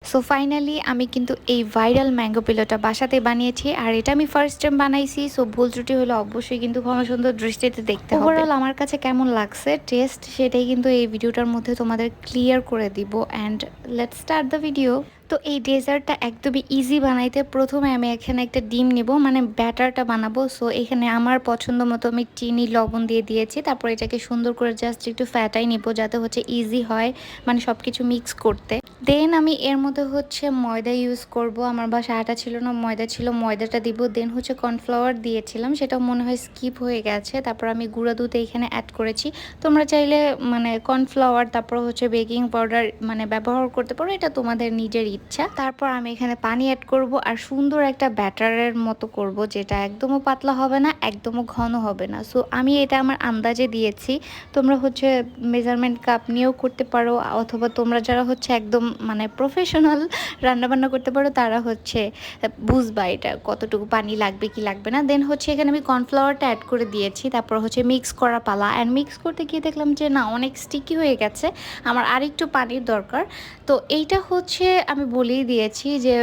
So finally আমি কিন্তু এই ভাইরাল ম্যাঙ্গো পিলোটা বাসাতে বানিয়েছি আর এটা আমি ফার্স্ট টাইম বানাইছি। সো ভুল ত্রুটি হলে অবশ্যই কিন্তু ক্ষমাসুন্দর দৃষ্টিতে দেখতে হবে। ওভারঅল আমার কাছে কেমন লাগছে টেস্ট সেটাই কিন্তু এই ভিডিওটার মধ্যে তোমাদের ক্লিয়ার করে দিব। And let's start the video. তো এই ডেজার্টটা একদমই ইজি বানাইতে। প্রথমে আমি এখানে একটা ডিম নিব, মানে ব্যাটারটা বানাবো। সো এখানে আমার পছন্দ মতো আমি চিনি লবণ দিয়ে দিয়েছি। তারপর এটাকে সুন্দর করে জাস্ট একটু ফ্যাটাই নিব যাতে হচ্ছে ইজি হয় মানে সব কিছু মিক্স করতে। দেন আমি এর মধ্যে হচ্ছে ময়দা ইউজ করব। আমার বাসায় আটা ছিল না, ময়দা ছিল, ময়দাটা দিব। দেন হচ্ছে কর্নফ্লাওয়ার দিয়েছিলাম, সেটা মনে হয় স্কিপ হয়ে গেছে। তারপর আমি গুঁড়া দুধ এখানে অ্যাড করেছি। তোমরা চাইলে মানে কর্নফ্লাওয়ার তারপর হচ্ছে বেকিং পাউডার মানে ব্যবহার করতে পারো, এটা তোমাদের নিজের ইচ্ছা। তারপর আমি এখানে পানি অ্যাড করব আর সুন্দর একটা ব্যাটারের মতো করব, যেটা একদমও পাতলা হবে না একদমও ঘন হবে না। সো আমি এটা আমার আন্দাজে দিয়েছি। তোমরা হচ্ছে মেজারমেন্ট কাপ নিয়েও করতে পারো, অথবা তোমরা যারা হচ্ছে একদম মানে প্রফেশনাল রান্নাবান্না করতে পারো তারা হচ্ছে বুঝবা এটা কতটুকু পানি লাগবে কি লাগবে না। দেন হচ্ছে এখানে আমি কর্নফ্লাওয়ারটা অ্যাড করে দিয়েছি। তারপর হচ্ছে মিক্স করা পালা। অ্যান্ড মিক্স করতে গিয়ে দেখলাম যে না, অনেক স্টিকি হয়ে গেছে, আমার আরেকটু পানির দরকার। তো এইটা হচ্ছে আমি বলেই দিয়েছি যে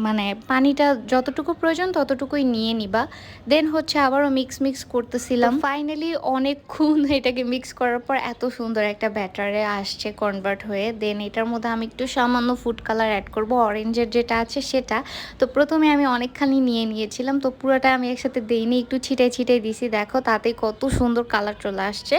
মানে পানিটা যতটুকু প্রয়োজন ততটুকুই নিয়ে নিবা। দেন হচ্ছে আবারও মিক্স করতেছিলাম। ফাইনালি অনেকক্ষণ এটাকে মিক্স করার পর এত সুন্দর একটা ব্যাটারে আসছে কনভার্ট হয়ে। দেন এটার মধ্যে আমি একটু সামান্য ফুড কালার অ্যাড করব, অরেঞ্জের যেটা আছে সেটা। তো প্রথমে আমি অনেকখানি নিয়ে নিয়েছিলাম, তো পুরোটা আমি একসাথে দেইনি, একটু ছিটাই দিছি। দেখো তাতে কত সুন্দর কালার চলে আসছে।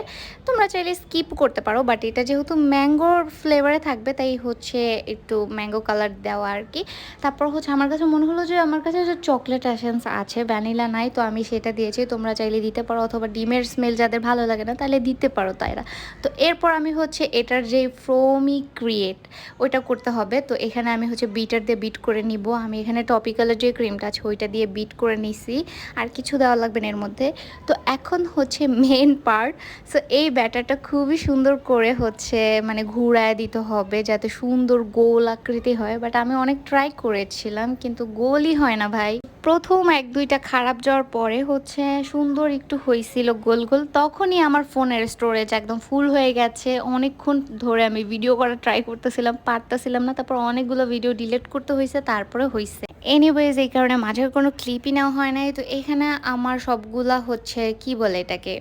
তোমরা চাইলে স্কিপ করতে পারো, বাট এটা যেহেতু ম্যাঙ্গোর ফ্লেভারে থাকবে তাই হচ্ছে একটু ম্যাঙ্গো কালার দেওয়া আর কি। তারপর হচ্ছে আমার কাছে মনে হলো যে আমার কাছে যে চকলেট এসেন্স আছে, ভ্যানিলা নাই, তো আমি সেটা দিয়েছি। তোমরা চাইলে দিতে পারো, অথবা ডিমের স্মেল যাদের ভালো লাগে না তাহলে দিতে পারো তাইরা। তো এরপর আমি হচ্ছে এটার যে ফোমি ক্রিয়েট ওইটা করতে হবে। তো এখানে আমি হচ্ছে বিটার দিয়ে বিট করে নিব। আমি এখানে টপিক্যালের যে ক্রিমটা আছে ওইটা দিয়ে বিট করে নিছি, আর কিছু দেওয়া লাগবে না এর মধ্যে। তো এখন হচ্ছে মেন পার্ট। সো এই ব্যাটারটা খুবই সুন্দর করে হচ্ছে মানে ঘুরায় দিতে হবে যাতে সুন্দর গোল আকৃতি হয়। বাট আমি অনেক ট্রাই করেছিলাম কিন্তু গোলই হয় না ভাই। প্রথম এক দুইটা খারাপ যাওয়ার পরে হচ্ছে সুন্দর একটু হয়েছিল গোল গোল, তখনই আমার ফোনের স্টোরেজ একদম ফুল হয়ে গেছে। অনেকক্ষণ ধরে আমি ভিডিও করার ট্রাই করতেছিলাম, পারতেছিলাম না। তারপর অনেকগুলো ভিডিও ডিলিট করতে হয়েছে, তারপরে হয়েছে। এনিওয়েজ এই কারণে মাঝের কোনো ক্লিপই নেওয়া হয় নাই। তো এখানে আমার সবগুলা হচ্ছে কি বলে এটাকে,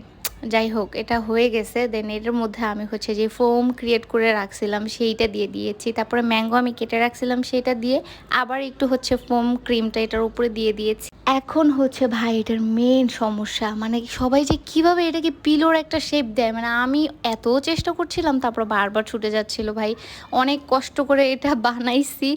যাই হোক এটা হয়ে গেছে। দেন এটার মধ্যে আমি হচ্ছে যে ফোম ক্রিয়েট করে রাখছিলাম সেইটা দিয়ে দিয়েছি। তারপরে ম্যাঙ্গো আমি কেটে রাখছিলাম সেটা দিয়ে আবার একটু হচ্ছে ফোম ক্রিমটা এটার উপরে দিয়ে দিয়েছি। এখন হচ্ছে ভাই এটার মেন সমস্যা, মানে সবাই যে কিভাবে এটাকে পিলোর একটা শেপ দেয়, মানে আমি এত চেষ্টা করছিলাম তারপর বারবার ছুটে যাচ্ছিল ভাই। অনেক কষ্ট করে এটা বানাইছি।